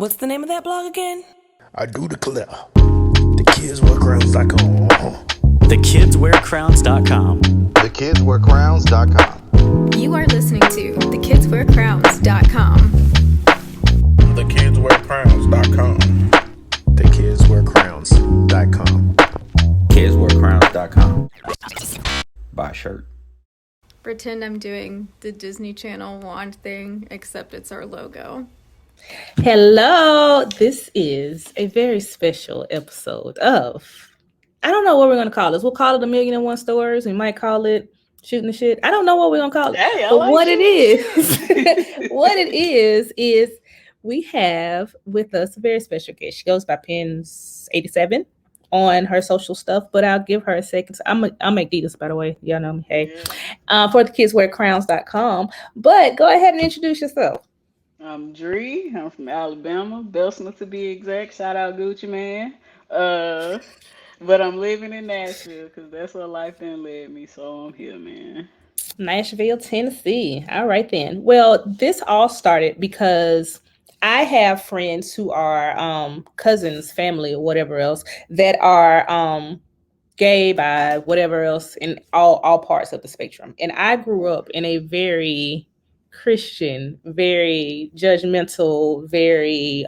What's the name of that blog again? I do declare, the kids wear crowns.com. thekidswearcrowns.com. thekidswearcrowns.com. You are listening to thekidswearcrowns.com. thekidswearcrowns.com. thekidswearcrowns.com. kidswearcrowns.com. Buy a shirt. Pretend I'm doing the Disney Channel wand thing, except it's our logo. Hello, this is a very special episode of, I don't know what we're going to call this. We'll call it 1,000,001 Stories. We might call it Shooting the Shit. I don't know what we're going to call it. Hey, but like what it is we have with us a very special guest. She goes by Pins87 on her social stuff, but I'll give her a second. I'm mcdeedus, by the way. Y'all know me. Hey, for thekidswearcrowns.com. But go ahead and introduce yourself. I'm Dree. I'm from Alabama, Bessemer to be exact. Shout out Gucci Man. But I'm living in Nashville because that's where life then led me. So I'm here, man. Nashville, Tennessee. All right then. Well, this all started because I have friends who are cousins, family, or whatever else that are gay, bi, whatever else in all parts of the spectrum. And I grew up in a very Christian, very judgmental, very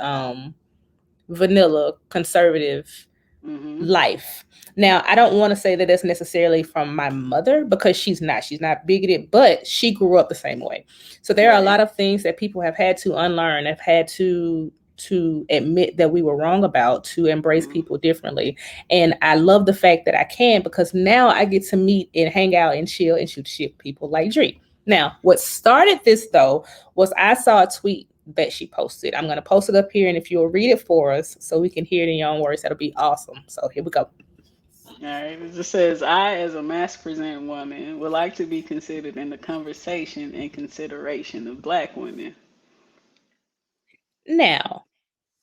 vanilla, conservative Mm-hmm. life. Now, I don't want to say that that's necessarily from my mother because she's not bigoted, but she grew up the same way. So there are a lot of things that people have had to unlearn, have had to admit that we were wrong about, to embrace people differently. And I love the fact that I can, because now I get to meet and hang out and chill and shoot shit with people like Dree. Now, what started this though was I saw a tweet that she posted. I'm going to post it up here, and if you'll read it for us so we can hear it in your own words, that'll be awesome. So here we go. All right. It just says, I, as a Masc presenting woman, would like to be considered in the conversation and consideration of Black women. Now,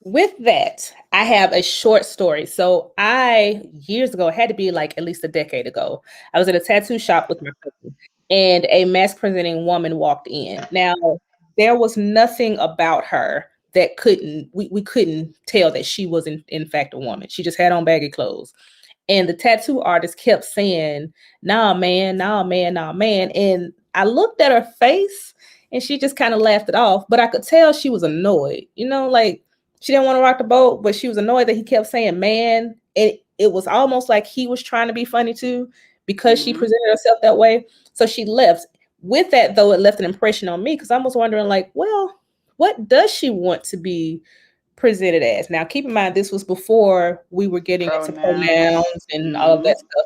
with that, I have a short story. So years ago, it had to be like at least a decade ago, I was at a tattoo shop with my cousin, and a Masc presenting woman walked in. Now, there was nothing about her that we couldn't tell that she was in fact a woman. She just had on baggy clothes. And the tattoo artist kept saying, nah, man, nah, man, nah, man. And I looked at her face and she just kind of laughed it off. But I could tell she was annoyed. Like she didn't want to rock the boat, but she was annoyed that he kept saying, man. It was almost like he was trying to be funny too, because she presented herself that way. So she left. With that, though, it left an impression on me because I was wondering, like, well, what does she want to be presented as? Now, keep in mind, this was before we were getting into pronouns and all of that stuff.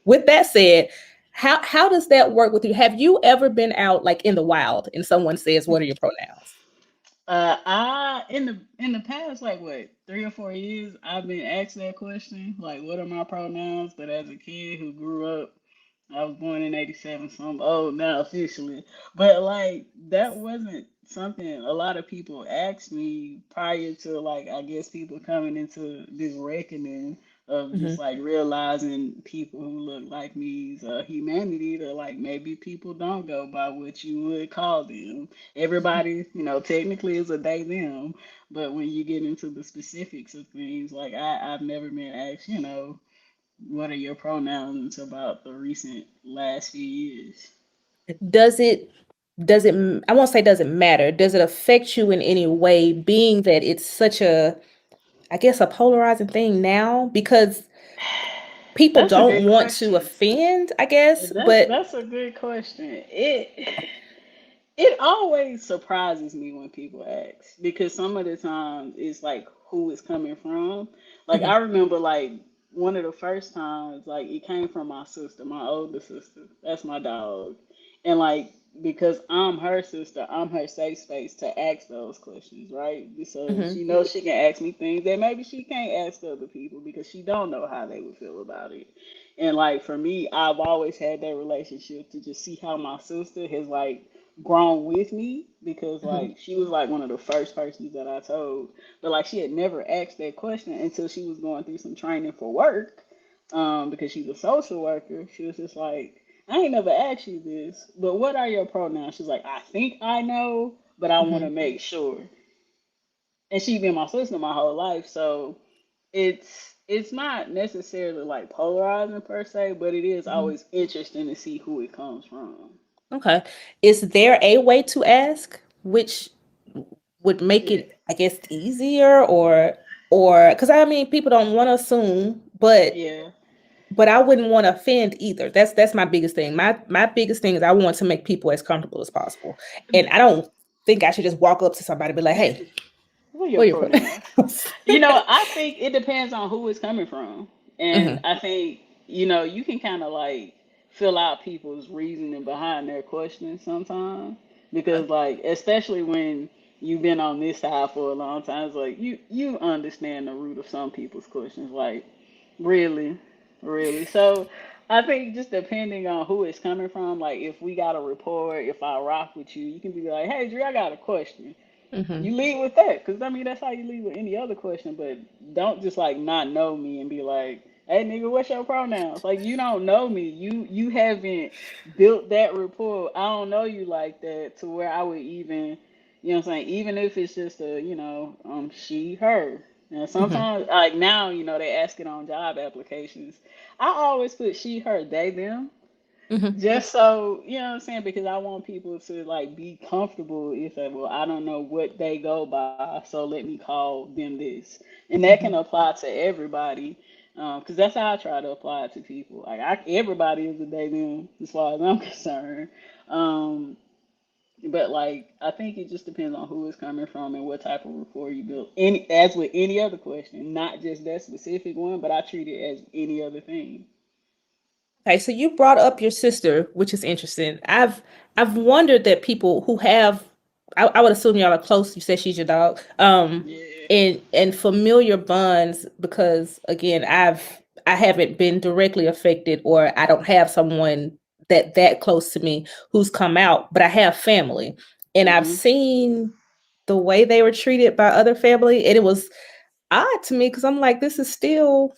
With that said, how does that work with you? Have you ever been out like in the wild and someone says, what are your pronouns? I in the past, like what, 3 or 4 years, I've been asked that question, like, what are my pronouns? But as a kid who grew up, I was born in '87, so I'm old now officially. But like that wasn't something a lot of people asked me prior to, like, I guess people coming into this reckoning of just like realizing people who look like me's humanity, to like maybe people don't go by what you would call them. Everybody, technically is a they them, but when you get into the specifics of things, like I've never been asked, what are your pronouns about the recent last few years? Does it I won't say doesn't matter. Does it affect you in any way, being that it's such a, I guess, a polarizing thing now, because people That's a don't good want to question. offend, I guess, That's but that's a good question. It always surprises me when people ask, because some of the times it's like who it's coming from. Like I remember, like, one of the first times, like, it came from my sister, my older sister. That's my dog. And like, because I'm her sister, I'm her safe space to ask those questions, right? So she knows she can ask me things that maybe she can't ask other people because she don't know how they would feel about it. And like for me, I've always had that relationship to just see how my sister has like grown with me, because like she was like one of the first persons that I told, but like she had never asked that question until she was going through some training for work, because she's a social worker. She was just like, I ain't never asked you this, but what are your pronouns? She's like, I think I know, but I want to make sure. and she been my sister my whole life, so it's not necessarily like polarizing per se, but it is Mhm. always interesting to see who it comes from. Okay. Is there a way to ask which would make Yeah, it, I guess, easier, or because I mean people don't want to assume, yeah. but I wouldn't want to offend either. That's my biggest thing. My biggest thing is I want to make people as comfortable as possible. And I don't think I should just walk up to somebody and be like, "Hey, What are your what are your pronouns? pronouns?" I think it depends on who it's coming from. And Hmm. I think, you can kind of like fill out people's reasoning behind their questions sometimes. Because like, especially when you've been on this side for a long time, it's like you understand the root of some people's questions. Like, really, really. So I think just depending on who it's coming from, like if we got a report, if I rock with you, you can be like, hey Dre, I got a question. Hmm. You lead with that, because I mean that's how you lead with any other question. But don't just like not know me and be like, "Hey nigga, what's your pronouns?" Like you don't know me. You haven't built that rapport. I don't know you like that to where I would even, you know what I'm saying. Even if it's just a she her. And Hmm. sometimes like now they ask it on job applications. I always put she her they them, Hmm. just so you know what I'm saying, because I want people to like be comfortable if they, well, I don't know what they go by, so let me call them this, and that can Hmm. apply to everybody, because that's how I try to apply it to people. Like everybody is a they them as far as I'm concerned, um, but like I think it just depends on who it's coming from and what type of rapport you build. Any as with any other question, not just that specific one, but I treat it as any other thing. Okay, so you brought up your sister, which is interesting. I've wondered that people who have, I would assume y'all are close. You said she's your dog. Yeah. And familiar bonds, because again, I haven't been directly affected, or I don't have someone that close to me who's come out, but I have family, and I've Mhm. seen the way they were treated by other family, and it was odd to me because I'm like, this is still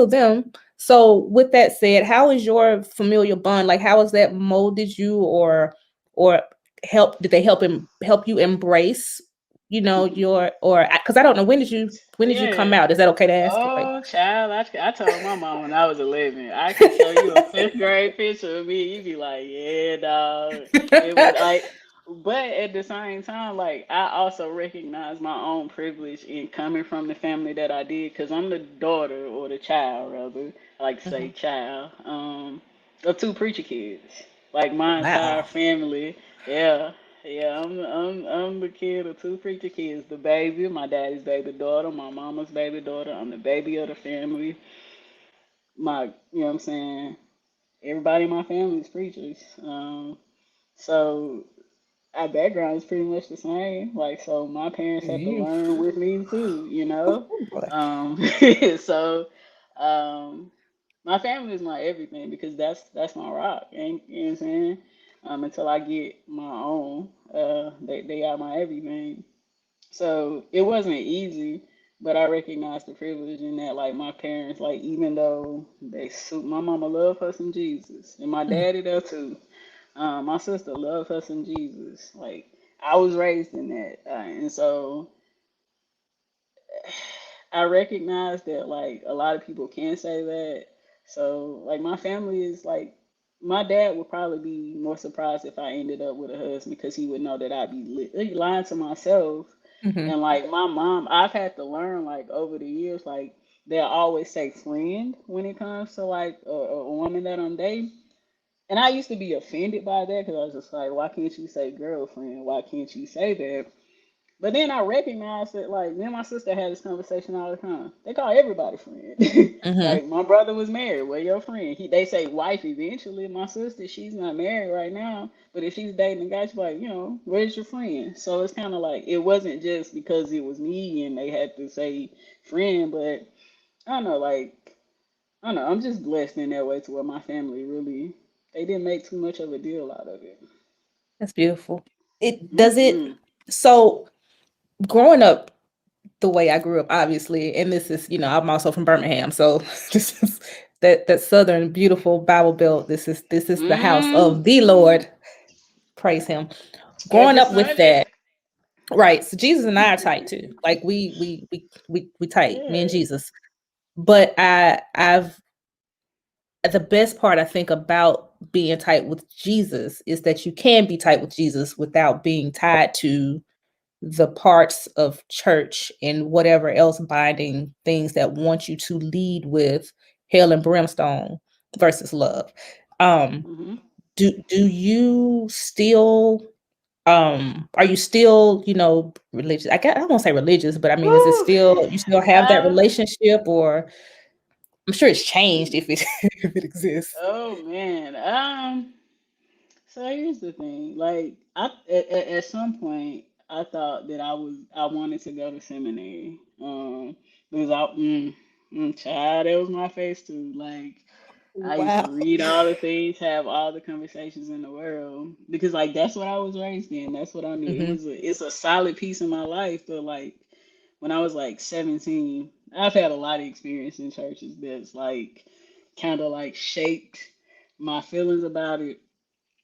them. So with that said, how is your familial bond? Like how has that molded you, or did they help you embrace, your, or because I don't know, when did you come Yeah. out? Is that okay to ask? Like Oh, child, I told my mom when I was 11, I can show you a fifth grade picture of me. You'd be like, yeah, dog. It was like, but at the same time, like, I also recognize my own privilege in coming from the family that I did, because I'm the daughter, or the child, rather. I like to say Mhm. child, of two preacher kids. Like, my entire Wow. family, yeah. Yeah, I'm the kid of two preacher kids. The baby, my daddy's baby daughter, my mama's baby daughter. I'm the baby of the family. You know what I'm saying? Everybody in my family is preachers. So our background is pretty much the same. Like, so my parents had to You. learn with me too, you know? Oh, boy. Um, so, um, my family is my everything, because that's my rock. And you know what I'm saying? Until I get my own, they are my everything. So it wasn't easy, but I recognized the privilege in that. Like my parents, like even though my mama loved her some Jesus, and my Mhm. daddy does too. My sister loved her some Jesus. Like I was raised in that, and so I recognize that like a lot of people can say that. So like my family is like my dad would probably be more surprised if I ended up with a husband, because he would know that I'd be lying to myself. Mhm. And like my mom, I've had to learn like over the years, like they'll always say friend when it comes to like a woman that I'm dating. And I used to be offended by that, because I was just like, why can't you say girlfriend? Why can't you say that? But then I recognized that, like, me and my sister had this conversation all the time. They call everybody friend. Mhm. Like, my brother was married. Where your friend? They say wife eventually. My sister, she's not married right now. But if she's dating a guy, she's like, where's your friend? So it's kind of like, it wasn't just because it was me and they had to say friend. But I don't know, like, I don't know. I'm just blessed in that way to where my family really, they didn't make too much of a deal out of it. That's beautiful. It does it. Mm-mm. So growing up the way I grew up, obviously, and this is, I'm also from Birmingham, so this is that southern beautiful Bible Belt. This is the house of the Mm-mm. Lord. Praise Him. Growing Every up with Sunday. that, Right. So Jesus and I are tight too. Like we tight, me and Yeah. Jesus. But I've the best part I think about being tight with Jesus is that you can be tight with Jesus without being tied to the parts of church and whatever else binding things that want you to lead with hell and brimstone versus love. Um, Hmm. do you still are you still, religious? I don't want to say religious, but I mean, is it Woo. still you still have that Uh, relationship, or I'm sure it's changed if it if it exists. oh man. So here's the thing. Like at some point I thought that I wanted to go to seminary. Because child, that was my face too. Like I used to Wow. read all the things, have all the conversations in the world because like that's what I was raised in. That's what I knew. Hmm. It's a solid piece in my life, but like when I was like 17, I've had a lot of experience in churches that's like kind of like shaped my feelings about it.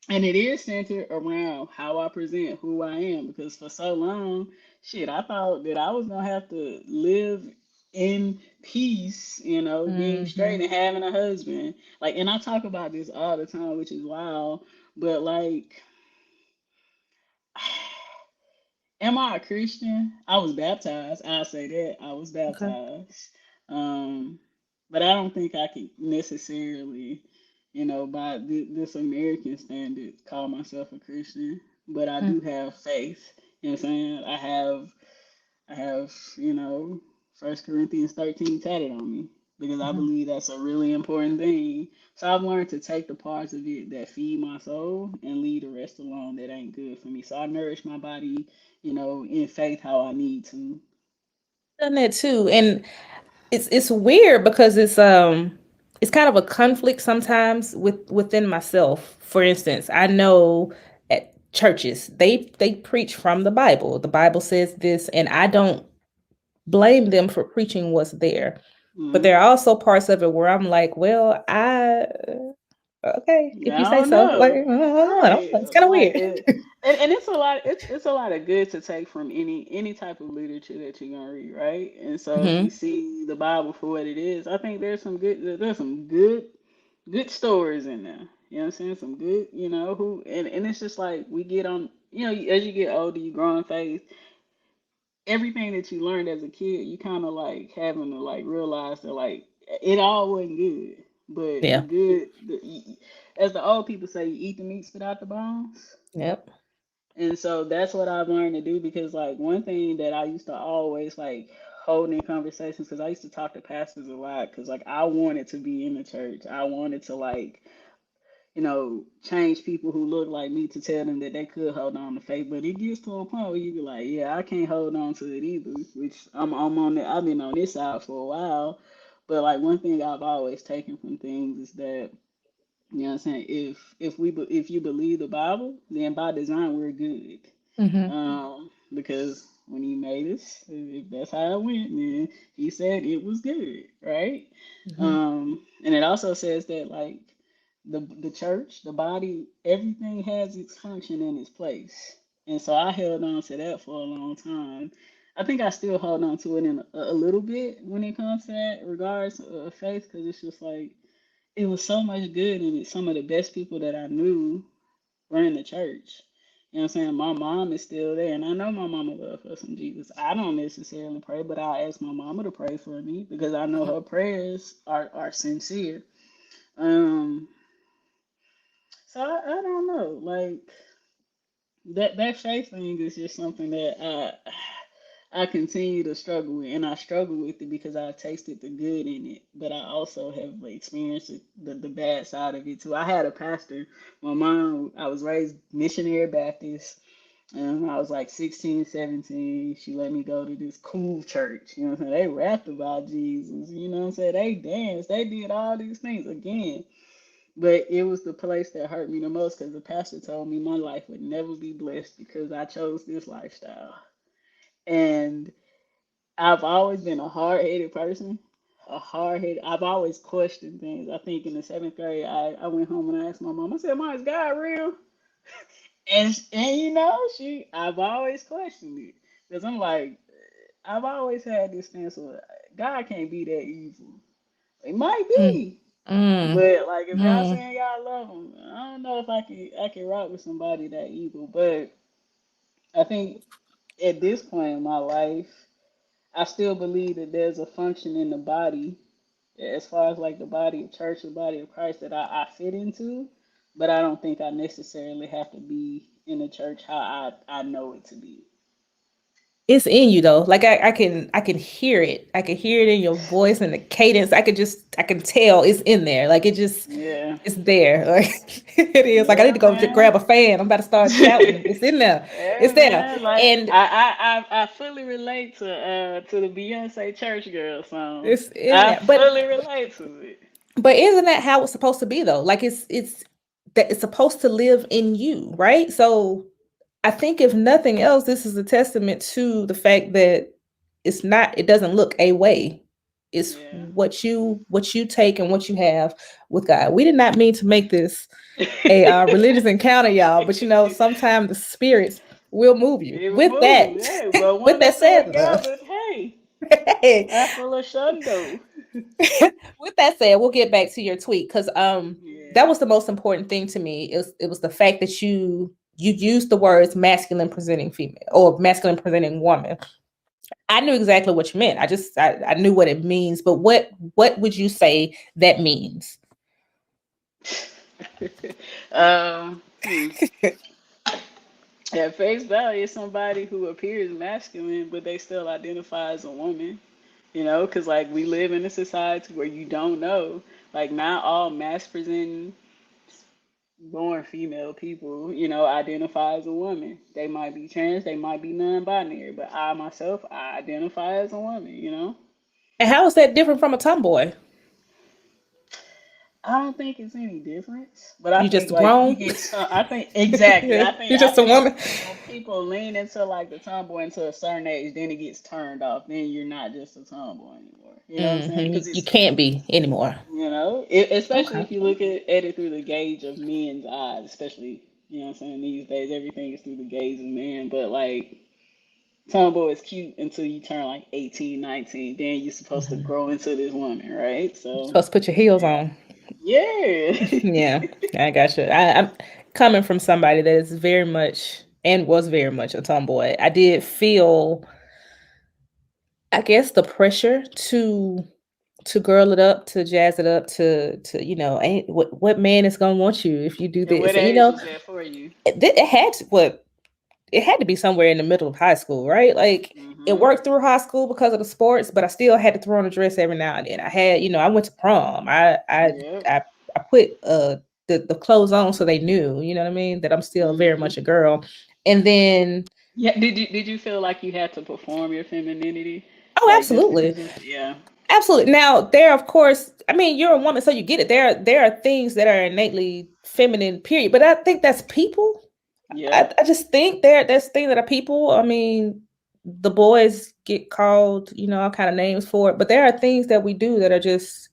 And it is centered around how I present who I am because for so long, shit, I thought that I was gonna have to live in peace, being straight Hmm. and having a husband. Like, and I talk about this all the time, which is wild, but like, am I a Christian? I was baptized. I'll say that. I was Okay. baptized. Um, but I don't think I can necessarily, by this American standard, call myself a Christian. But I do have faith. You know what I'm saying? I have, First Corinthians 13 tatted on me because I Mm-hmm. believe that's a really important thing. So I've learned to take the parts of it that feed my soul and leave the rest alone that ain't good for me. So I nourish my body, in faith how I need to. Done that too, and it's weird because it's kind of a conflict sometimes within myself. For instance, I know at churches they preach from the Bible. The Bible says this, and I don't blame them for preaching what's there. But Mm. there are also parts of it where I'm like, well, I okay, if I you say don't so. Like, know. I don't know. Right. It's kind of Like weird. it, and it's a lot it's a lot of good to take from any type of literature that you're gonna read, right? And so if you Hmm. see the Bible for what it is, I think there's some good stories in there. You know what I'm saying? Some good, who and it's just like we get on, as you get older, you grow in faith. Everything that you learned as a kid, you kind of like having to like realize that like it all wasn't good, but the Yeah. good, as the old people say, you eat the meat, spit out the bones. Yep. And so that's what I've learned to do because like one thing that I used to always like hold in conversations because I used to talk to pastors a lot because like I wanted to be in the church. I wanted to like change people who look like me to tell them that they could hold on to faith. But it gets to a point where you be like, yeah, I can't hold on to it either. Which I'm on that. I've been on this side for a while. But like one thing I've always taken from things is that what I'm saying, if you believe the Bible, then by design we're good. Hmm. Because when he made us, if that's how it went, then he said it was good, right? Hmm. And it also says that like the church, the body, everything has its function in its place. And so I held on to that for a long time. I think I still hold on to it in a little bit when it comes to that regards of faith, because it's just like it was so much good in it. Some of the best people that I knew were in the church. You know what I'm saying? My mom is still there, and I know my mama loves her some Jesus. I don't necessarily pray, but I ask my mama to pray for me because I know her prayers are sincere. Um, so I don't know, like that faith thing is just something that I continue to struggle with, and I struggle with it because I tasted the good in it, but I also have experienced the bad side of it too. I had a pastor. My mom, I was raised missionary Baptist, and when I was like 16, 17, she let me go to this cool church. You know what I'm saying? They rapped about Jesus. You know what I'm saying? They danced. They did all these things again. But it was the place that hurt me the most because the pastor told me my life would never be blessed because I chose this lifestyle. And I've always been a hard-headed person. I've always questioned things. I think in the seventh grade, I went home and I asked my mom, I said, Mom, is God real? and you know, I've always questioned it because I'm like, I've always had this stance of God can't be that evil. It might Mm, be, mm, but like if y'all mm. saying y'all love him, I don't know if I can rock with somebody that evil. But I think at this point in my life, I still believe that there's a function in the body, as far as like the body of church, the body of Christ that I fit into, but I don't think I necessarily have to be in the church how I know it to be. It's in you though. Like I can hear it. I can hear it in your voice and the cadence. I can tell it's in there. Like it just Yeah. it's there. Like it is. Like I need Yeah, to go grab man. a fan. I'm about to start shouting. It's in there. It's Yeah, there. man. Like And I fully relate to the Beyonce Church Girl song. it's in I there. But fully relate to it. isn't that how it's supposed to be though? Like it's that it's supposed to live in you, right? So I think if nothing else, this is a testament to the fact that it doesn't look a way. It's Yeah. what you take and what you have with God. We did not mean to make this a religious encounter, y'all, but sometimes the spirits will move you. It will With that, move. Hey, well, with one that that stay said, together, hey, hey, apple a shundo. with that said, we'll get back to your tweet because that Yeah. was the most important thing to me. It was the fact that you used the words masculine presenting female or masculine presenting woman. I knew exactly what you meant. I knew what it means, but what would you say that means? um, hmm. At face value, somebody who appears masculine, but they still identify as a woman. Because like we live in a society where you don't know, like not all mass presenting born female people, identify as a woman. They might be trans, they might be non-binary, but I myself, I identify as a woman. And how is that different from a tomboy? I don't think it's any difference, but I You think just like you grown. get some. I think exactly. I think You're I just a think woman. when people lean into like the tomboy into a certain age, then it gets turned off. Then you're not just a tomboy anymore. You know what I'm saying? Because You it's can't be anymore. especially Okay. if you look at it through the gauge of men's eyes, especially what I'm saying these days everything is through the gaze of men. But like tomboy is cute until you turn like 18, 19. Then you're supposed to Mhm. grow into this woman, right? You're So supposed to put your heels on. yeah. Yeah, I got you. I'm coming from somebody that is very much and was very much a tomboy. I did feel, I guess, the pressure to girl it up, to jazz it up, to ain't what man is gonna want you if you do And what this? And age was that for you? it had to it had to be somewhere in the middle of high school, right? Like it Hmm. worked through high school because of the sports, but I still had to throw on a dress every now and then. I had, I went to prom. Yep. I put the clothes on so they knew, you know what I mean, that I'm still very Hmm. much a girl. And then Yeah. Did you feel like you had to perform your femininity, oh, like just to absolutely. present? Yeah. Absolutely. Now, there, of course, I mean, you're a woman, so you get it. There are things that are innately feminine, period. But I think that's people. Yeah. I just think there's things that are people. I mean, the boys get called, all kind of names for it, but there are things that we do that are just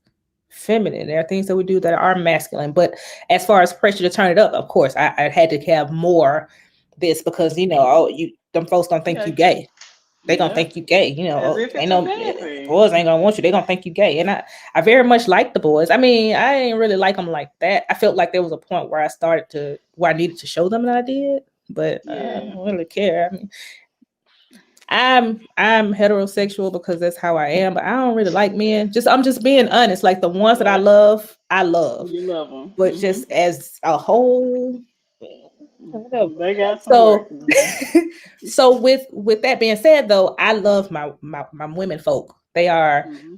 feminine. There are things that we do that are masculine. But as far as pressure to turn it up, of course, I had to have more this because oh, you them folks don't think Yeah. you gay. They gonna Yeah. think you gay. As Oh, if ain't it's a no bad thing. boys ain't gonna want you. They gonna think you gay. And I very much like the boys. I mean, I didn't really like them like that. I felt like there was a point where I needed to show them that I did, but I Yeah. don't really care. I mean, I'm heterosexual because that's how I am, but I don't really like men. I'm just being honest. Like the ones that Yeah. I love, You love them. but just as a whole, whatever. They got some work So, to do. so with that being said, though, I love my women folk. Hmm.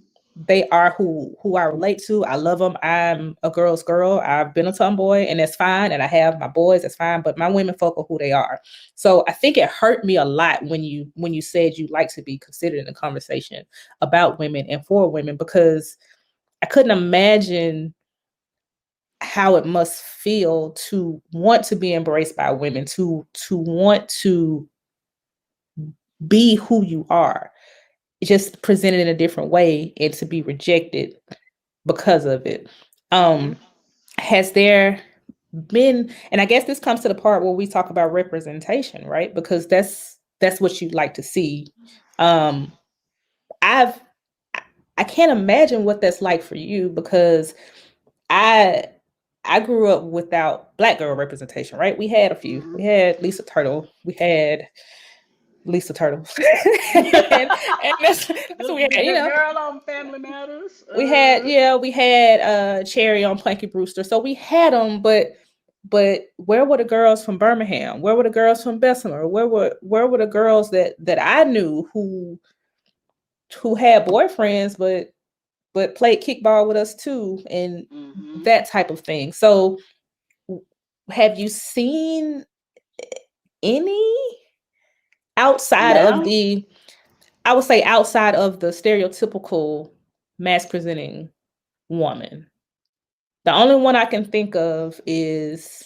They are who I relate to. I love them. I'm a girl's girl. I've been a tomboy, and that's fine. And I have my boys, that's fine. But my women folk are who they are. So I think it hurt me a lot when you said you like to be considered in a conversation about women and for women because I couldn't imagine how it must feel to want to be embraced by women, to want to be who you are, just presented in a different way and to be rejected because of it. Hmm. Has there been, and I guess this comes to the part where we talk about representation, right? Because that's what you'd like to see. I've I can't imagine what that's like for you, because I I grew up without Black girl representation, right? We had a few. We had Lisa Turtle. We had Lisa Turtle. and that's what we had, the girl on Family Matters. we had Cherry on Planky Brewster. So we had them, but where were the girls from Birmingham? Where were the girls from Bessemer? Where were the girls that I knew who had boyfriends but played kickball with us too, and that type of thing. So have you seen any outside of the, I would say outside of the stereotypical Masc presenting woman? The only one I can think of is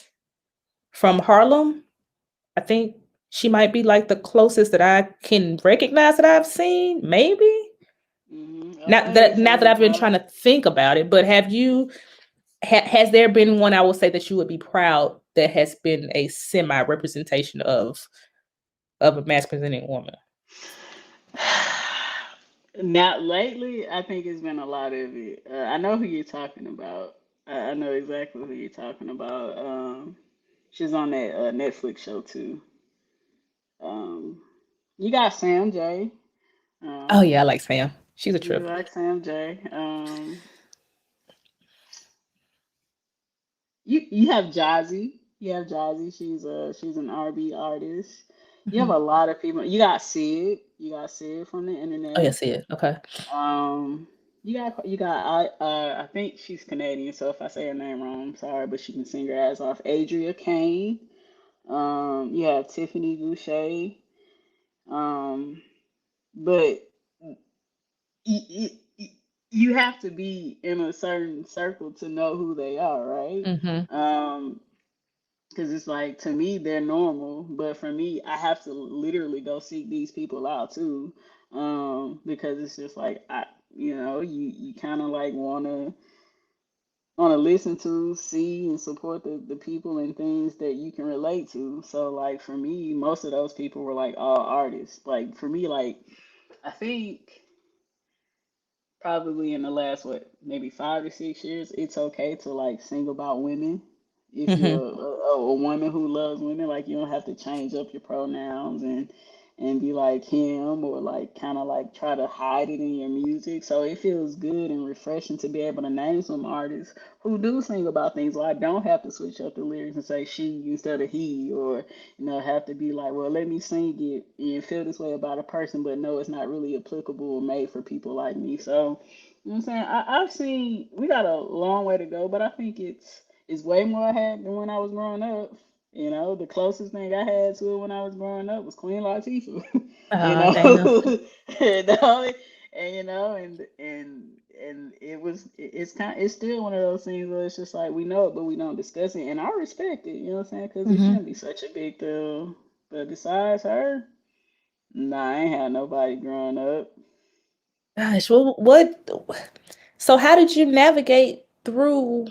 from Harlem. I think she might be like the closest that I can recognize that I've seen, maybe. Not that I've been trying to think about it, but have you, has there been one I will say that you would be proud that has been a semi representation of a Masc presenting woman? Now, lately, I think it's been a lot of it. I know who you're talking about. I know exactly who you're talking about. She's on that Netflix show too. You got Sam J. Oh yeah, I like Sam. She's a You trip. like Sam J. You have Jazzy. You have Jazzy. She's an R&B artist. You have a lot of people. You got Sid. You got Sid from the internet. Oh yeah, Sid. Okay. I think she's Canadian, so if I say her name wrong, I'm sorry, but she can sing her ass off. Adria Kane. You have Tiffany Boucher. But you, you have to be in a certain circle to know who they are, right? Because it's like, to me they're normal, but for me I have to literally go seek these people out too, because it's just like you kind of like want to listen to, see, and support the people and things that you can relate to. So like for me, most of those people were like all artists. Like for me, like I think probably in the last maybe 5 or 6 years, it's okay to like sing about women. If you're a woman who loves women, like you don't have to change up your pronouns and be like him, or like kind of like try to hide it in your music. So it feels good and refreshing to be able to name some artists who do sing about things where I don't have to switch up the lyrics and say she instead of he, or have to be like, well, let me sing it and feel this way about a person, but no, it's not really applicable or made for people like me. So you know what I'm saying? I've seen, we got a long way to go, but I think it's way more ahead than when I was growing up. The closest thing I had to it when I was growing up was Queen Latifah. Damn. And it's still one of those things where it's just like we know it, but we don't discuss it, and I respect it. You know what I'm saying? Because it shouldn't be such a big deal. But besides her, nah, I ain't had nobody growing up. Gosh, well, what? So how did you navigate through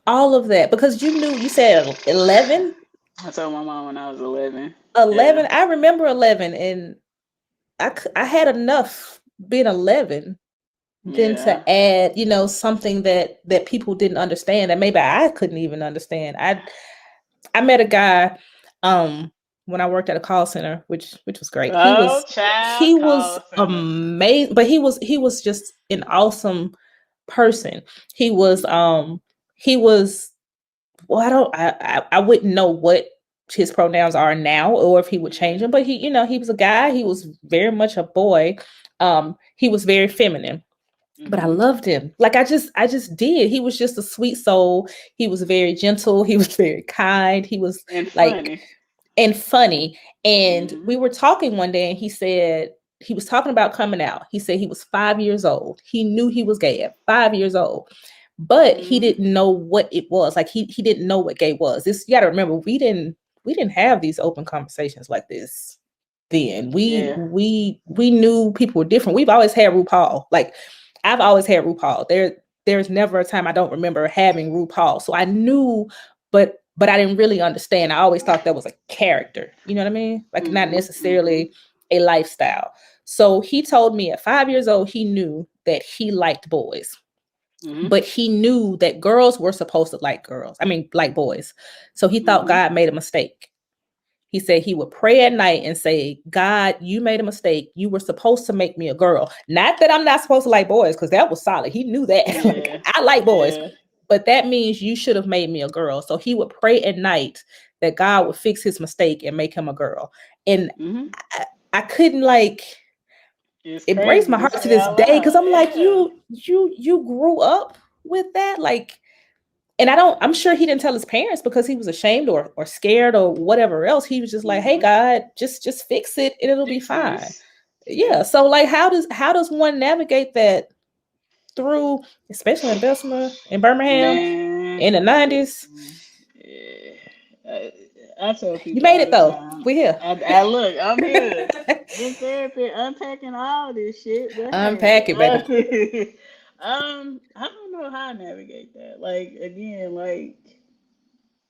all of that? Because you said 11. I told my mom when I was 11. 11. Yeah. I remember 11, and I had enough being 11 than Yeah. to add, something that people didn't understand, that maybe I couldn't even understand. I met a guy when I worked at a call center, which was great. He Oh, was child, call center. amazing, but he was just an awesome person. He was well, I wouldn't know what his pronouns are now or if he would change them, but he was a guy. He was very much a boy. He was very feminine, but I loved him. Like I just did. He was just a sweet soul. He was very gentle. He was very kind. He was And like, funny. and funny. And we were talking one day, and he said he was talking about coming out. He said he was 5 years old. He knew he was gay at 5 years old, but he didn't know what it was. Like he didn't know what gay was. This, you got to remember, we didn't have these open conversations like this then. We knew people were different. We've always had RuPaul. Like I've always had RuPaul. There's never a time I don't remember having RuPaul. So I knew but I didn't really understand. I always thought that was a character. You know what I mean? Like not necessarily a lifestyle. So he told me at 5 years old, he knew that he liked boys. But he knew that girls were supposed to like girls. I mean, like boys. So he thought God made a mistake. He said he would pray at night and say, God, you made a mistake. You were supposed to make me a girl. Not that I'm not supposed to like boys, because that was solid. He knew that. Yeah. Like, I like boys. Yeah. But that means you should have made me a girl. So he would pray at night that God would fix his mistake and make him a girl. And I couldn't like... It breaks my heart to this day, because I'm like, you grew up with that, like, and I'm sure he didn't tell his parents because he was ashamed or scared or whatever else. He was just like, hey, God, just fix it and it'll be fine. Yeah. So like, how does one navigate that through, especially in Bessemer, in Birmingham, in the 90s? I tell people you made it though. We here. I look, I'm here. Been therapy, unpacking all this shit. But unpack it, baby. I don't know how I navigate that. Like again, like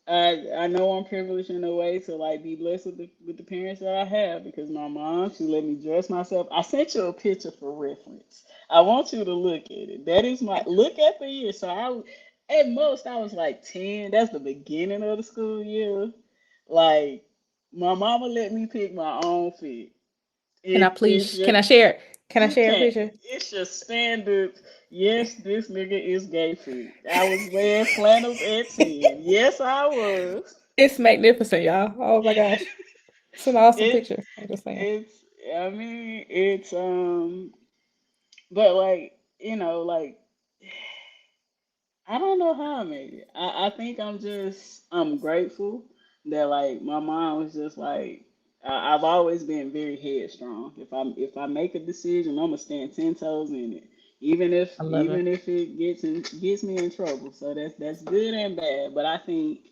I know I'm privileged in a way to like be blessed with the parents that I have, because my mom, she let me dress myself. I sent you a picture for reference. I want you to look at it. That is my look at the year. So at most I was like 10. That's the beginning of the school year. Like my mama let me pick my own fit. Can I share? Can I share a picture? It's just standard. Yes, this nigga is gay fit. I was wearing flannels at 10. Yes, I was. It's magnificent, y'all. Oh my gosh. It's an awesome picture. I'm just saying. It's but like, like I don't know how I made it. I think I'm grateful that like my mom was just like, I've always been very headstrong. If I make a decision, I'm gonna stand 10 toes in it, even if it gets me in trouble. So that's good and bad. But I think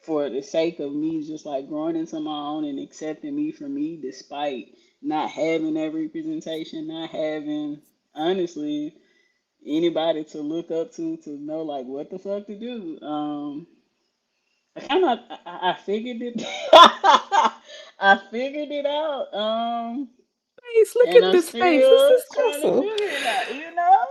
for the sake of me just like growing into my own and accepting me for me, despite not having that representation, not having honestly anybody to look up to know like what the fuck to do. I figured it. I figured it out. Look And at I'm this face. This still is trying to awesome. figure it out. You know,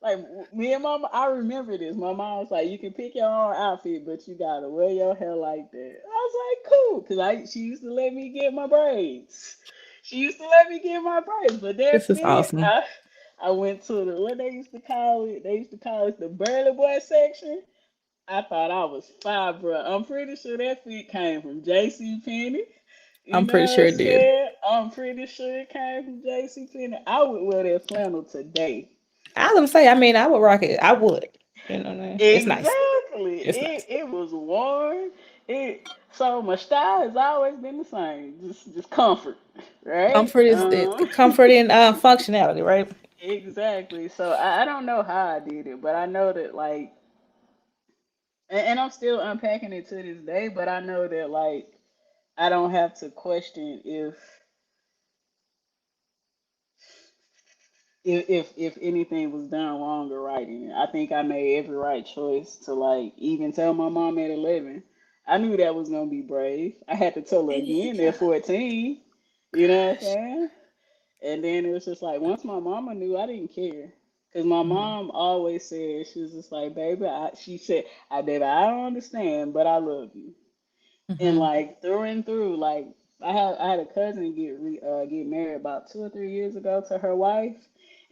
like me and mama. I remember this. My mom was like, "You can pick your own outfit, but you gotta wear your hair like that." I was like, "Cool," because she used to let me get my braids. She used to let me get my braids, but that This is fit, awesome. I went to what they used to call it. They used to call it the burly boy section. I thought I was fine, bro. I'm pretty sure that fit came from J.C. Penney. You I'm know pretty what sure I'm it did. saying? I'm pretty sure it came from J.C. Penney. I would wear that flannel today. I was gonna say, I mean, I would rock it. I would. You know what I mean? It's nice. Exactly. It's nice. It was warm. So my style has always been the same. Just comfort, right? Comfort is it. Comfort and functionality, right? Exactly. So I don't know how I did it, but I know that like, and I'm still unpacking it to this day. But I know that like I don't have to question if anything was done wrong or right in it. I think I made every right choice to like even tell my mom at 11. I knew that was gonna be brave. I had to tell her again at 14. You know what I'm saying? And then it was just like once my mama knew, I didn't care. Cause my mom always said she was just like, baby, she said, baby, I don't understand, but I love you. And Mm-hmm. like through and through, like I had a cousin get married about 2 or 3 years ago to her wife,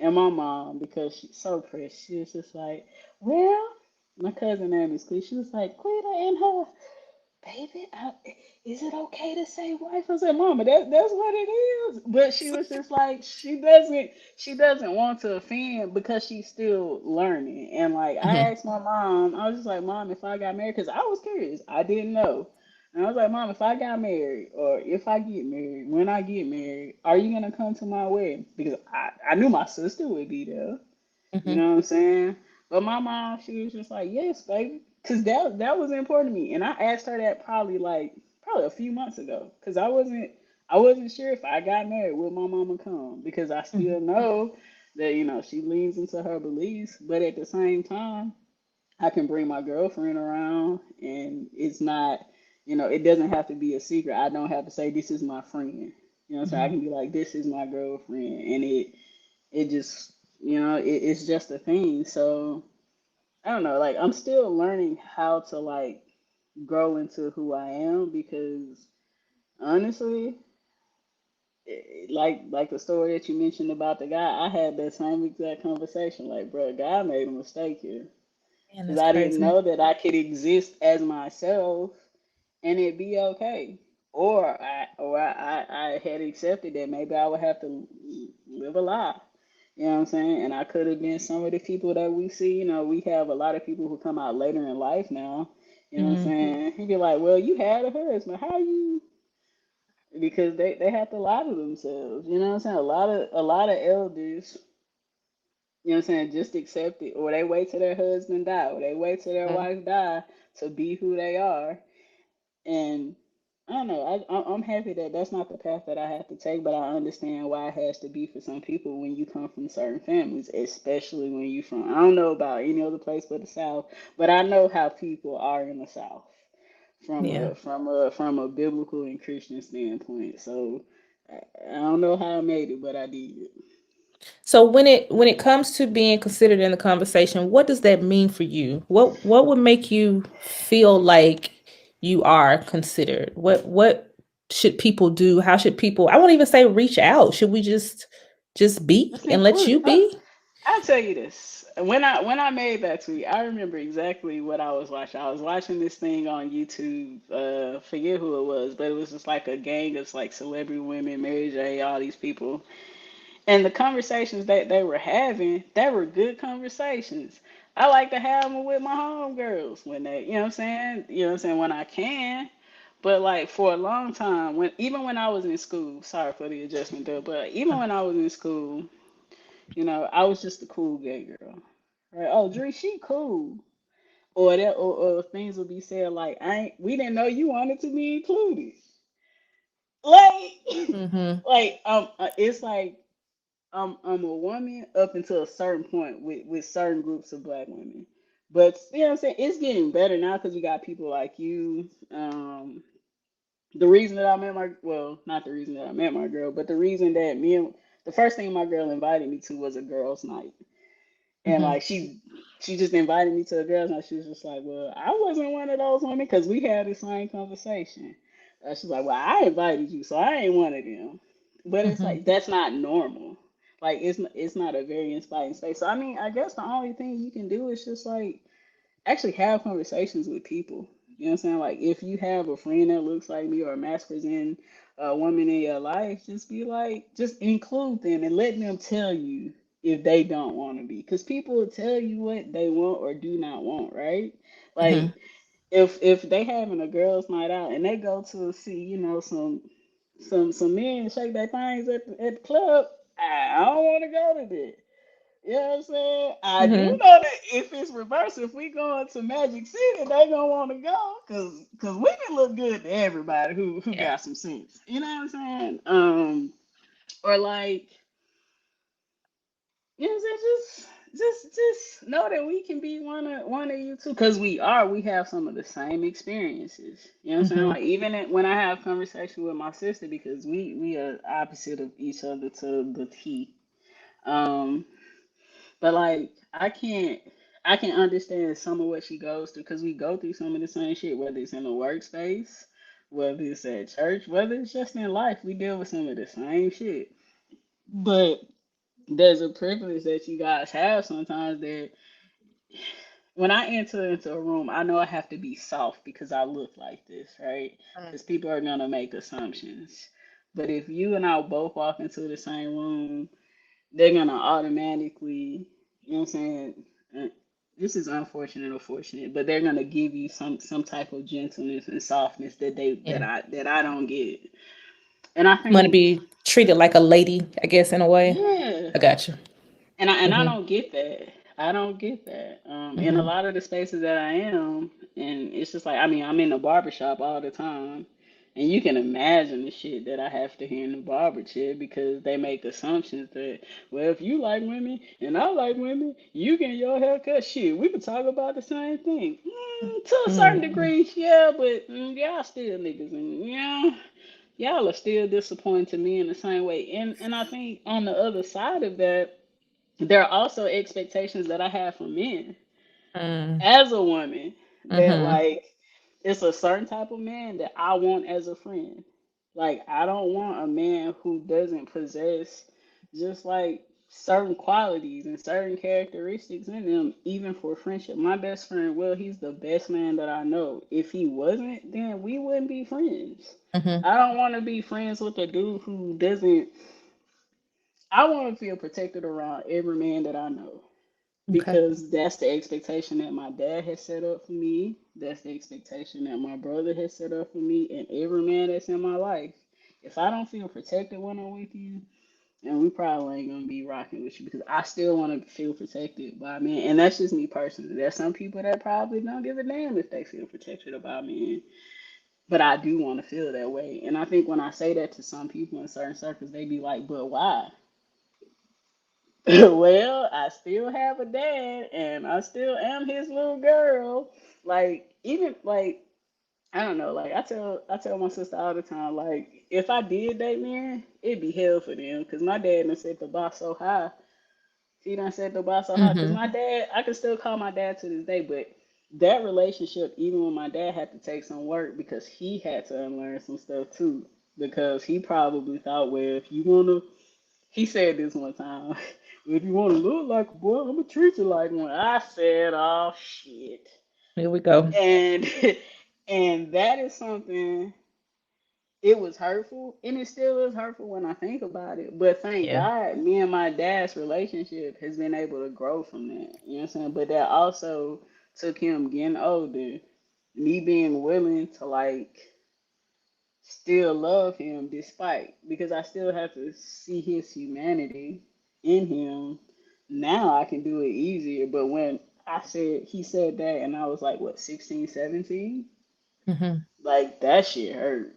and my mom, because she's so precious, she was just like, well, my cousin name is Clea. She was like, Cleta and her baby, is it okay to say wife? I said, Mama, that's what it is. But she was just like, she doesn't want to offend because she's still learning. And like I Mm-hmm. asked my mom, I was just like, Mom, if I got married, because I was curious, I didn't know. And I was like, Mom, if I got married or if I get married, when I get married, are you gonna come to my wedding? Because I knew my sister would be there. You Mm-hmm. know what I'm saying? But my mom, she was just like, yes, baby. Cause that was important to me. And I asked her that probably a few months ago. Cause I wasn't sure if I got married, would my mama come? Because I still know that, she leans into her beliefs. But at the same time, I can bring my girlfriend around, and it's not, it doesn't have to be a secret. I don't have to say this is my friend. So I Mhm. can be like, this is my girlfriend, and it just, it's just a thing. So I don't know, like I'm still learning how to like grow into who I am because honestly, like the story that you mentioned about the guy, I had that same exact conversation. Like, bro, God made a mistake here Man, because that's I didn't crazy. know that I could exist as myself and it be okay. Or I had accepted that maybe I would have to live a lie. You know what I'm saying? And I could have been some of the people that we see. We have a lot of people who come out later in life now. You know what I'm Mhm. saying? He'd be like, well, you had a husband. How you? Because they have to lie to themselves. You know what I'm saying? A lot of elders, you know what I'm saying, just accept it, or they wait till their husband die, or they wait till their Mhm. wife die to be who they are. And I don't know. I'm happy that that's not the path that I have to take, but I understand why it has to be for some people when you come from certain families, especially when you from. I don't know about any other place but the South, but I know how people are in the South from Yeah. a biblical and Christian standpoint. So I don't know how I made it, but I did. So when it comes to being considered in the conversation, what does that mean for you? What would make you feel like you are considered? What should people do? How should people, I won't even say reach out. Should we just be It's and let included. you be? I'll tell you this. When I made that tweet, I remember exactly what I was watching. I was watching this thing on YouTube. Forget who it was, but it was just like a gang of like celebrity women, Mary J, all these people. And the conversations that they were having, they were good conversations. I like to have them with my homegirls when they, you know what I'm saying? You know what I'm saying? When I can. But like for a long time, even when I was in school, sorry for the adjustment there, but even when I was in school, I was just a cool gay girl. Right? Oh, Dree, she cool. Or things would be said like, we didn't know you wanted to be included. Like, Mm-hmm. it's like I'm a woman up until a certain point with certain groups of black women. But you know what I'm saying? It's getting better now because we got people like you. The reason that I met my well, not the reason that I met my girl, but the reason that the first thing my girl invited me to was a girls' night. And Mm-hmm. like she just invited me to a girls' night. She was just like, well, I wasn't one of those women because we had the same conversation. She's like, well, I invited you, so I ain't one of them. But it's Mm-hmm. like that's not normal. Like it's not a very inspiring space. So I mean, I guess the only thing you can do is just like actually have conversations with people. You know what I'm saying? Like if you have a friend that looks like me or a masculine woman in your life, just be like, just include them and let them tell you if they don't want to be. Because people will tell you what they want or do not want, right? Mm-hmm. Like if they having a girls' night out and they go to see, some men shake their things at the club, I don't want to go to that. You know what I'm saying? I do Mm-hmm. know that if it's reversed, if we go into Magic City, they gonna want to go because women look good to everybody who Yeah. got some sense. You know what I'm saying? Or like, you know what I'm saying? Just know that we can be one of you too, because we have some of the same experiences. You know what I'm saying? Mm-hmm. Like even when I have conversation with my sister, because we are opposite of each other to the T. Um, But like I can understand some of what she goes through because we go through some of the same shit, whether it's in the workspace, whether it's at church, whether it's just in life, we deal with some of the same shit. But there's a privilege that you guys have sometimes that when I enter into a room, I know I have to be soft because I look like this, right? Because people are gonna make assumptions. But if you and I both walk into the same room, they're gonna automatically, you know what I'm saying? uh, This is unfortunate or fortunate, but they're gonna give you some type of gentleness and softness that they that Yeah. I don't get. And I Want to think, be treated like a lady, I guess, in a way. yeah, I got you. and I Mm-hmm. don't get that. I don't get that. In a Mm-hmm. lot of the spaces that I am, and it's just like I mean, I'm in the barbershop all the time, And you can imagine the shit that I have to hear in the barber chair because they make assumptions that, well, if you like women and I like women, you get your hair cut. Shit, we could talk about the same thing. To a certain Mm, degree, yeah, but y'all still niggas. And yeah, y'all are still disappointing to me in the same way. And I think on the other side of that, there are also expectations that I have for men mm, as a woman that mm-hmm. like it's a certain type of man that I want as a friend. Like I don't want a man who doesn't possess just like certain qualities and certain characteristics in them, even for friendship. My best friend, well, he's the best man that I know. If he wasn't, then we wouldn't be friends. Mm-hmm. I don't want to be friends with a dude who doesn't. I want to feel protected around every man that I know Okay. because that's the expectation that my dad has set up for me. That's the expectation that my brother has set up for me and every man that's in my life. If I don't feel protected when I'm with you, and we probably ain't gonna be rocking with you because I still want to feel protected by men, and that's just me personally. There's some people that probably don't give a damn if they feel protected about men, but I do want to feel that way. And I think when I say that to some people in certain circles, they be like, "But why?" Well, I still have a dad and I still am his little girl. Like even like I don't know, like I tell my sister all the time, like if I did date men, it'd be hell for them because my dad done set the bar so high. He done set the bar so high because Mm-hmm. my dad, I can still call my dad to this day, but that relationship, even when my dad had to take some work because he had to unlearn some stuff too, because he probably thought, well, if you wanna he said this one time. If you want to look like a boy, I'm gonna treat you like one. I said, "Oh shit," Here we go. and and that is something. It was hurtful, and it still is hurtful when I think about it. But thank Yeah. God, me and my dad's relationship has been able to grow from that. You know what I'm saying? But that also took him getting older, me being willing to like still love him despite because I still have to see his humanity in him. Now I can do it easier, but when I said he said that and I was like what 16, 17, Mm-hmm. like that shit hurt.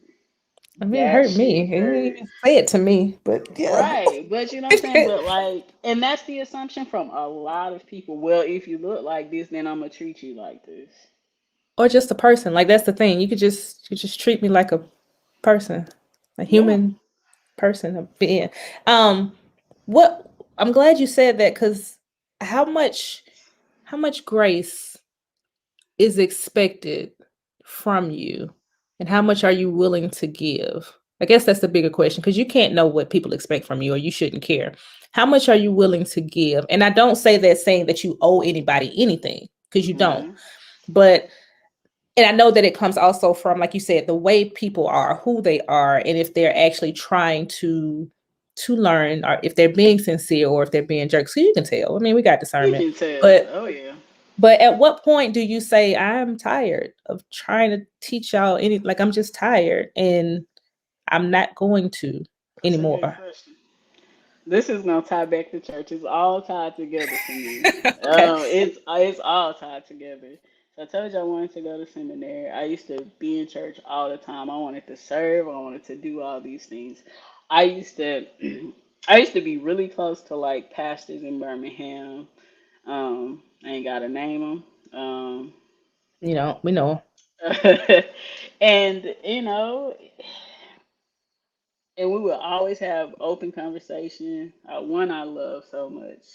I mean, it That hurt me. shit He didn't hurt. even say it to me, but yeah. Right. But you know what I'm saying? But like and that's the assumption from a lot of people. Well, if you look like this, then I'm gonna treat you like this. Or just a person. Like that's the thing. You just treat me like a person, a Yeah. human person, a being. Um, what I'm glad you said that because how much how much grace is expected from you, and how much are you willing to give? I guess that's the bigger question because you can't know what people expect from you, or you shouldn't care. How much are you willing to give? And I don't say that saying that you owe anybody anything because you don't, Hmm. but and I know that it comes also from, like you said, the way people are, who they are, and if they're actually trying to learn, or if they're being sincere, or if they're being jerks. So you can tell. I mean, we got You discernment, can tell. but Oh yeah. at what point do you say, I'm tired of trying to teach y'all any, like I'm just tired and I'm not going to That's a good anymore? question. This is gonna tie back to church. It's all tied together for me. Okay. It's all tied together. So I told you I wanted to go to seminary. I used to be in church all the time. I wanted to serve. I wanted to do all these things. I used to I used to be really close to like pastors in Birmingham. I ain't gotta name them. You know, we know. And you know, and we would always have open conversation. One I love so much,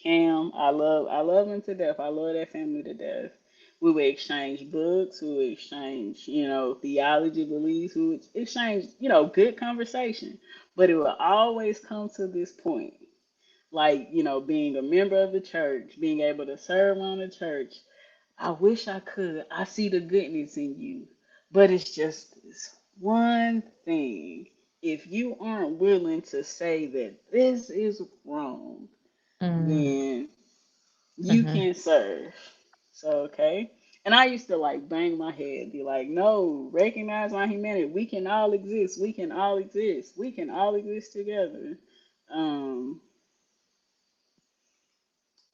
Cam. I love him to death. I love that family to death. We would exchange books. We would exchange, theology beliefs. We would exchange, good conversation. But it would always come to this point, like being a member of the church, being able to serve on the church. I wish I could. I see the goodness in you. But it's just this one thing. If you aren't willing to say that this is wrong, Mm, then you hmm. can't serve. So, okay. And I used to like bang my head, be like, no, recognize my humanity. We can all exist. We can all exist. We can all exist together. Um,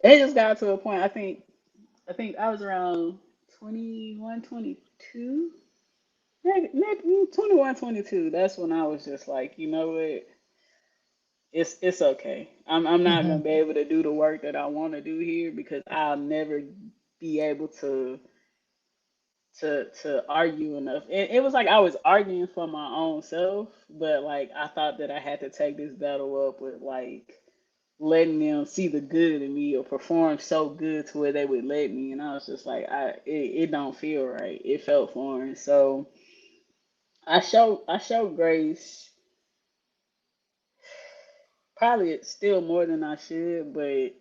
it just got to a point. I think I was around 21, 22. maybe 21, 22. That's when I was just like, you know what? It's okay. I'm not gonna Hmm. be able to do the work that I want to do here because I'll never be able to argue enough. It was like I was arguing for my own self, but like I thought that I had to take this battle up with like letting them see the good in me or perform so good to where they would let me, and I was just like it don't feel right. It felt foreign. So I show grace probably still more than I should, but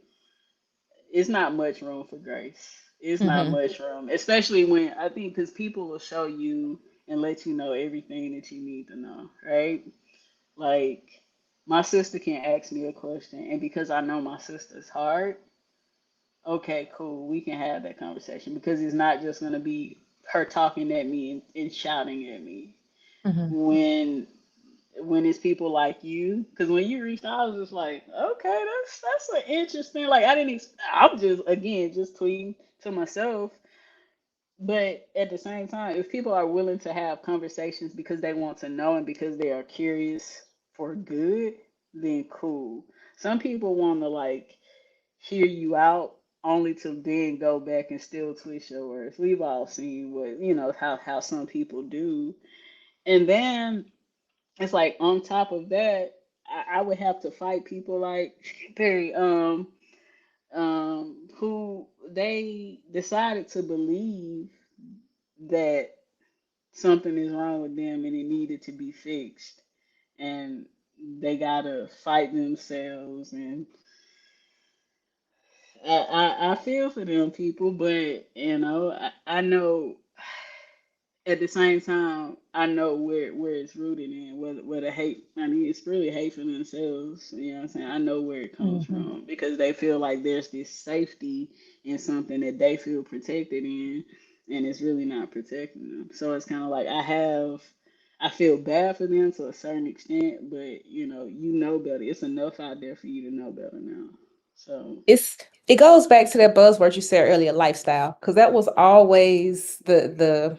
it's not much room for grace. It's not Hmm. much room, especially when I think because people will show you and let you know everything that you need to know, right? Like my sister can ask me a question, and because I know my sister's heart, okay, cool, we can have that conversation because it's not just gonna be her talking at me and shouting at me. Hmm. When it's people like you, because when you reached out, I was just like, okay, that's an interesting. Like I didn't. I'm just again just tweeting to myself, but at the same time, if people are willing to have conversations because they want to know and because they are curious for good, then cool. Some people want to like hear you out only to then go back and still twist your words. We've all seen what how some people do, and then it's like on top of that, I would have to fight people like Perry, who they decided to believe that something is wrong with them and it needed to be fixed, and they gotta fight themselves. And I feel for them people, but I know at the same time, I know where it's rooted in, where the hate. I mean, it's really hate for themselves. You know what I'm saying? I know where it comes Hmm. from because they feel like there's this safety in something that they feel protected in, and it's really not protecting them. So it's kind of like I feel bad for them to a certain extent, but you know better. It's enough out there for you to know better now. So. It's it goes back to that buzzword you said earlier, lifestyle, because that was always the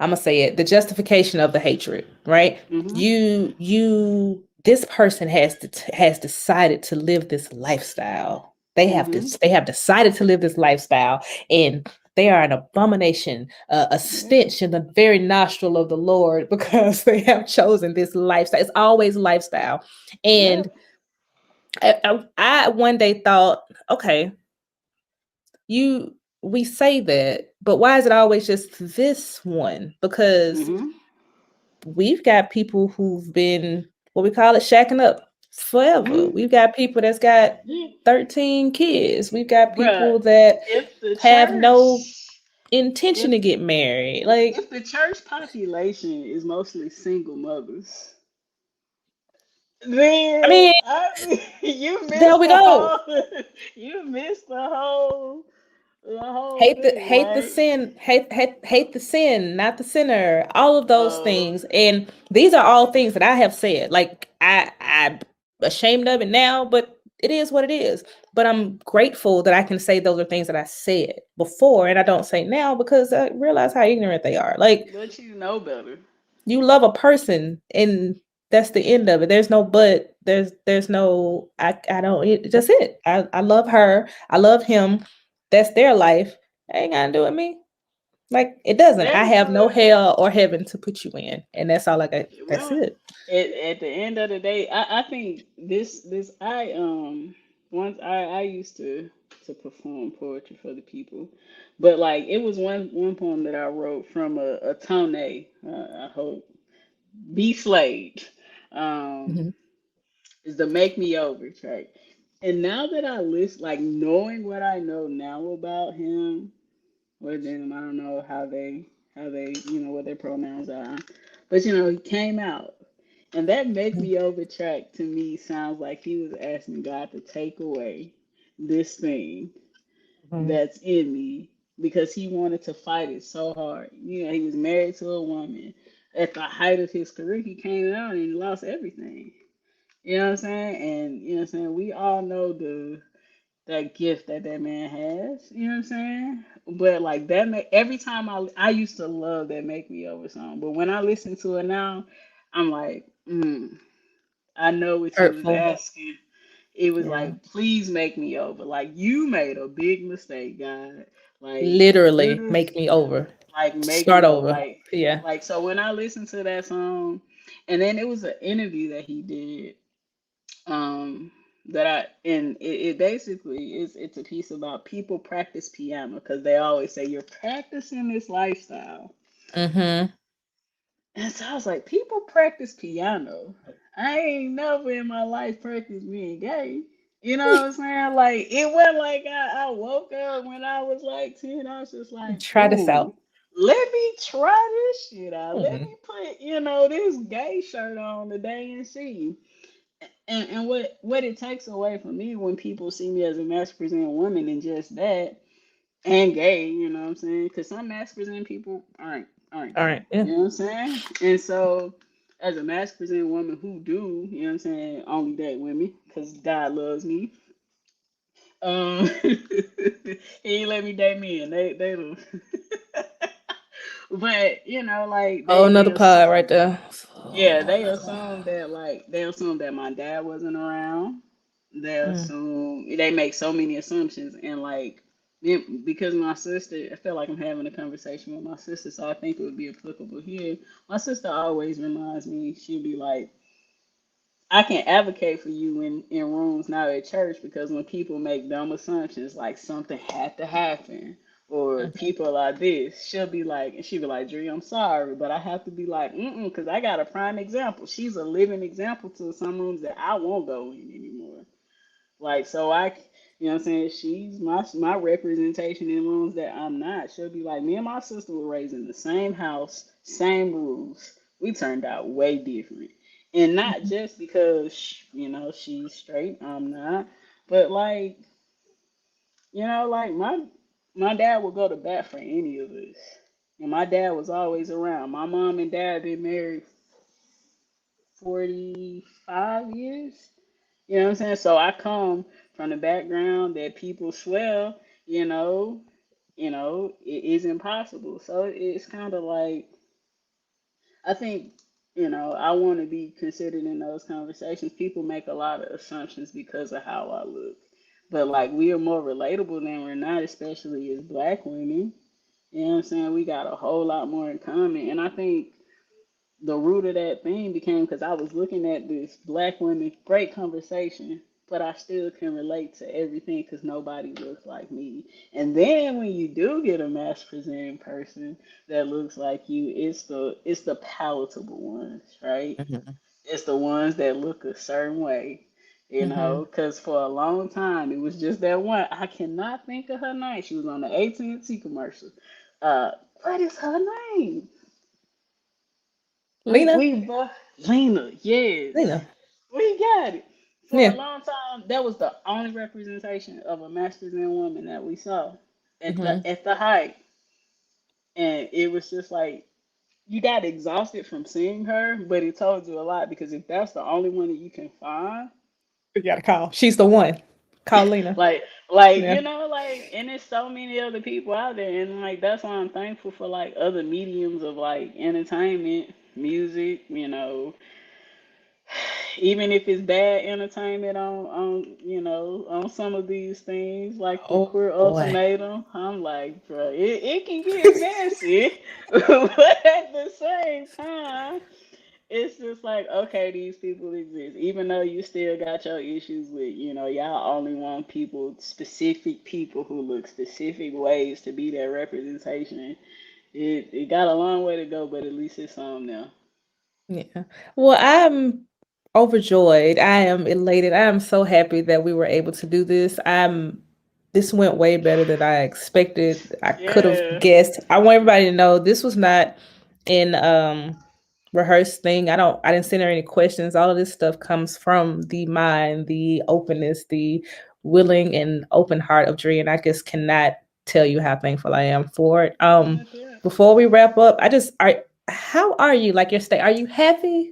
I'm gonna say it, the justification of the hatred, right? Mhm. You this person has decided to live this lifestyle. Mhm. They have decided to live this lifestyle, and they are an abomination, a Yeah. stench in the very nostril of the Lord because they have chosen this lifestyle. It's always lifestyle, Yeah. and I one day thought, okay, you we say that, but why is it always just this one? Because Mhm. we've got people who've been what we call it shacking up forever. Mhm. We've got people that's got Yeah. 13 kids. We've got Bruh, people that if the have no church, intention if to get married. Like, if the church population is mostly single mothers, I then mean, you there missed we the go. whole, you missed the whole thing, Hate the right? sin, hate the sin, not the sinner, all of those Oh, things. And these are all things that I have said. Like I'm ashamed of it now, but it is what it is. But I'm grateful that I can say those are things that I said before and I don't say now because I realize how ignorant they are. Like, but you know better. you love a person and that's the end of it. There's no but, there's no I don't just it. I love her, I love him. That's their life. That ain't gotta do with me. Like, it doesn't. I That's have no what. hell or heaven to put you in. And that's all I got. That's Well, it. at the end of the day, I think this I once I used to perform poetry for the people, but like it was one poem that I wrote from a tone. I hope be slayed. Um, Mhm. is the Make Me Over track. And now that I list, like knowing what I know now about him, with them, I don't know how they what their pronouns are, but he came out, and that Make Me Over track to me sounds like he was asking God to take away this thing Mhm. that's in me because he wanted to fight it so hard. He was married to a woman at the height of his career. He came out and he lost everything. You know what I'm saying? And you know what I'm saying? We all know that gift that man has. You know what I'm saying? But like that, every time I used to love that "Make Me Over" song, but when I listen to it now, I'm like, I know what you was Hurtful. asking. It was Yeah. like, please make me over. Like you made a big mistake, God. Like do Literally this, make me over. like make Start me over. over. Yeah. Like so when I listened to that song, and then it was an interview that he did, that it basically is it's a piece about people practice piano because they always say you're practicing this lifestyle. Mm-hmm. And so I was like, people practice piano. I ain't never in my life practiced being gay. You know what I'm saying? Like it wasn't like I woke up when I was like 10. I was just like, Try this ooh, out. let me try this shit out. Let Mm-hmm. me put, this gay shirt on today and see. And what it takes away from me when people see me as a masculine woman and just that and gay, you know what I'm saying? Because some masculine people aren't All gay, right. Yeah. you know what I'm saying? And so as a masculine woman who do, you know what I'm saying, only date women because God loves me. He ain't let me date men. They don't. But like Oh, they another pod right assume, there. yeah, they assume that my dad wasn't around. They Mm. assume they make so many assumptions and like because my sister, I feel like I'm having a conversation with my sister, so I think it would be applicable here. My sister always reminds me, she'll be like, I can advocate for you in rooms now at church because when people make dumb assumptions like something had to happen or Mhm. people are this, she'll be like, Dre, I'm sorry, but I have to be like, because I got a prime example. She's a living example to some rooms that I won't go in anymore. Like, so you know what I'm saying? She's my representation in rooms that I'm not. She'll be like, me and my sister were raised in the same house, same rules. We turned out way different. And not Mhm. just because, she's straight, I'm not, but like, like my dad would go to bat for any of us. And my dad was always around. My mom and dad been married 45 years. You know what I'm saying? So I come from the background that people swear, you know, it isn't possible. So it's kind of like I think, I want to be considered in those conversations. People make a lot of assumptions because of how I look. But like we are more relatable than we're not, especially as black women. You know what I'm saying? We got a whole lot more in common. And I think the root of that thing became because I was looking at this black women, great conversation, but I still can relate to everything because nobody looks like me. And then when you do get a mass presenting person that looks like you, it's the palatable ones, right? Mhm. It's the ones that look a certain way. Mhm. Because for a long time it was just that one. I cannot think of her name. She was on the AT&T commercial. Uh, what is her name? We Lena. we bu- Lena, yes, Lena. we got it. For a Yeah. long time, that was the only representation of a masculine woman that we saw at Mhm. the height, and it was just like you got exhausted from seeing her, but it told you a lot because if that's the only one that you can find, You gotta call. She's the one. Call Lena. like Yeah. and there's so many other people out there, and like that's why I'm thankful for like other mediums of like entertainment, music, even if it's bad entertainment on some of these things like the Oh queer boy. ultimatum, I'm like, bro, it can get messy, but at the same time, it's just like, okay, these people exist, even though you still got your issues with, y'all only want specific people who look specific ways to be that representation. It got a long way to go, but at least it's some now. Yeah. Well, I'm overjoyed. I am elated. I am so happy that we were able to do this. This went way better than I expected. I could have Yeah. guessed. I want everybody to know this was not in rehearsed thing. I didn't send her any questions. All of this stuff comes from the mind, the openness, the willing and open heart of Dre, and I just cannot tell you how thankful I am for it. Heck yeah. Before we wrap up, how are you? Like your state? Are you happy?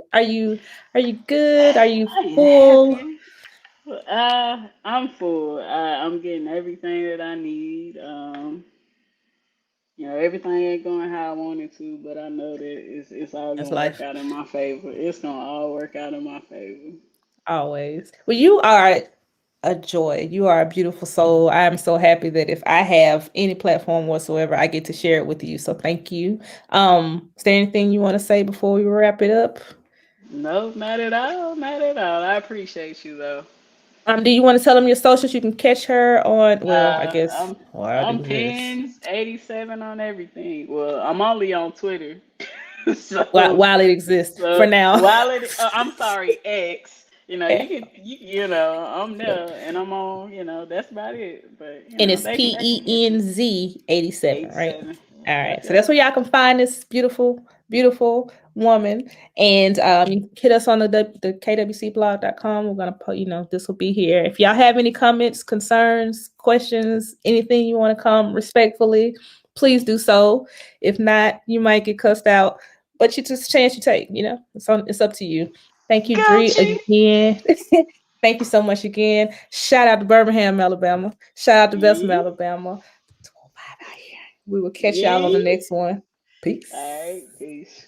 Are you good? Are you I am full? happy. I'm full. I'm getting everything that I need. Everything ain't going how I wanted to, but I know that it's all That's gonna work life. out in my favor. It's gonna all work out in my favor. Always. Well, you are a joy. You are a beautiful soul. I am so happy that if I have any platform whatsoever, I get to share it with you. So thank you. Is there anything you want to say before we wrap it up? No, not at all. Not at all. I appreciate you though. Do you want to tell them your socials? You can catch her on, well, I Uh, guess, I'm well, I'll I'm do this. pins 87 on everything. Well, I'm only on Twitter, While, so while it exists for so now. while I'm sorry, X. You Yeah. can I'm there and I'm on. That's about it. But And it's they can catch me. PENZ 87, right? 87. All Yep, right. So yep. that's where y'all can find this beautiful, beautiful woman. And you can hit us on the kwcblog.com. We're gonna put, this will be here. If y'all have any comments, concerns, questions, anything you want to come respectfully, please do so. If not, you might get cussed out. But it's just a chance you take. It's up to you. Thank you, Dree, Gucci. again. Thank you so much again. Shout out to Birmingham, Alabama. Shout out to Bessemer, Yeah. Alabama. We will catch y'all on the Yeah. next one. All Peace. right. Peace.